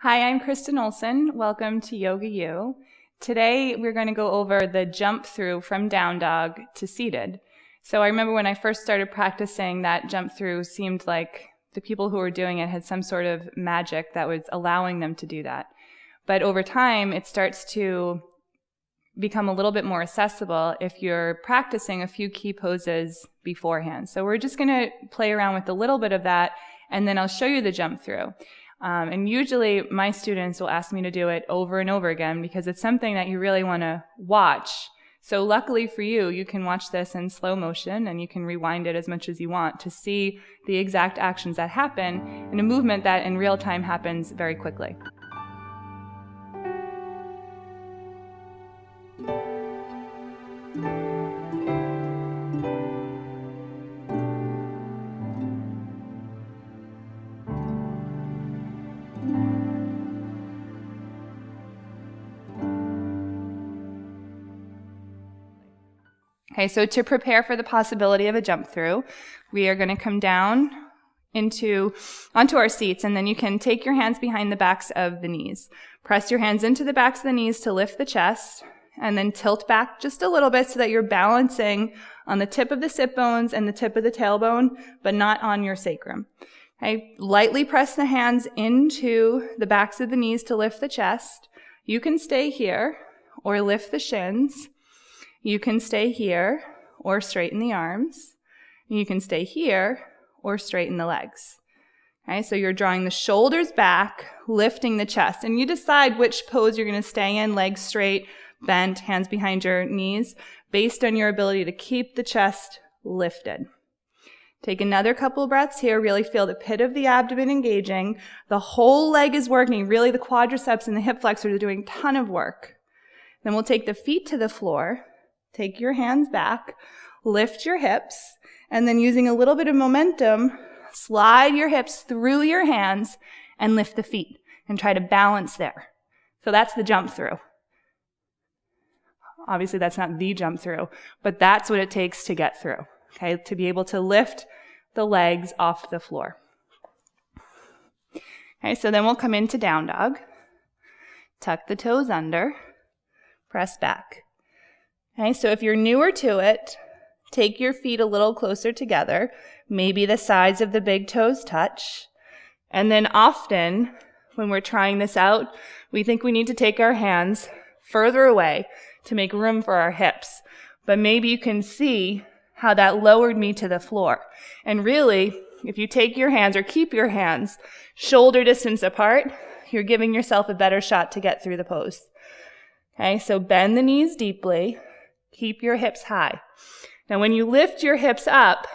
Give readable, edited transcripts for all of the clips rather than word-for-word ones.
Hi, I'm Kristin Olson. Welcome to YogaU. Today we're going to go over the jump through from down dog to seated. So I remember when I first started practicing, that jump through seemed like the people who were doing it had some sort of magic that was allowing them to do that. But over time it starts to become a little bit more accessible if you're practicing a few key poses beforehand. So we're just going to play around with a little bit of that, and then I'll show you the jump through. And usually my students will ask me to do it over and over again because it's something that you really want to watch. So luckily for you, you can watch this in slow motion and you can rewind it as much as you want to see the exact actions that happen in a movement that in real time happens very quickly. Okay, so to prepare for the possibility of a jump through, we are going to come down onto our seats, and then you can take your hands behind the backs of the knees. Press your hands into the backs of the knees to lift the chest, and then tilt back just a little bit so that you're balancing on the tip of the sit bones and the tip of the tailbone, but not on your sacrum. Okay, lightly press the hands into the backs of the knees to lift the chest. You can stay here or lift the shins. You can stay here or straighten the arms. You can stay here or straighten the legs. Okay, so you're drawing the shoulders back, lifting the chest, and you decide which pose you're going to stay in, legs straight, bent, hands behind your knees, based on your ability to keep the chest lifted. Take another couple of breaths here. Really feel the pit of the abdomen engaging. The whole leg is working. Really, the quadriceps and the hip flexors are doing a ton of work. Then we'll take the feet to the floor. Take your hands back, lift your hips, and then using a little bit of momentum, slide your hips through your hands and lift the feet and try to balance there. So that's the jump through. Obviously that's not the jump through, but that's what it takes to get through, okay, to be able to lift the legs off the floor. Okay, so then we'll come into down dog, tuck the toes under, press back. Okay, so if you're newer to it, take your feet a little closer together. Maybe the sides of the big toes touch. And then often, when we're trying this out, we think we need to take our hands further away to make room for our hips. But maybe you can see how that lowered me to the floor. And really, if you take your hands or keep your hands shoulder distance apart, you're giving yourself a better shot to get through the pose. Okay, so bend the knees deeply. Keep your hips high. Now when you lift your hips up,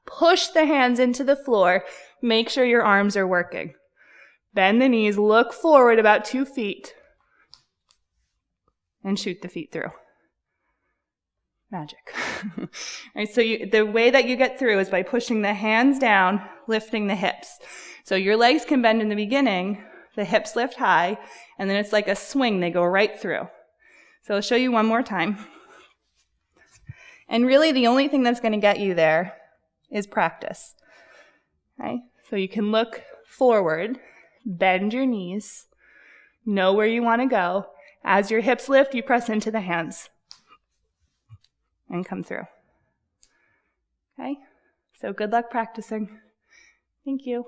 push the hands into the floor. Make sure your arms are working. Bend the knees, look forward about 2 feet, and shoot the feet through. Magic. All right, so the way that you get through is by pushing the hands down, lifting the hips. So your legs can bend in the beginning, the hips lift high, and then it's like a swing. They go right through. So I'll show you one more time. And really, the only thing that's going to get you there is practice. Okay? So you can look forward, bend your knees, know where you want to go. As your hips lift, you press into the hands and come through. Okay? So good luck practicing. Thank you.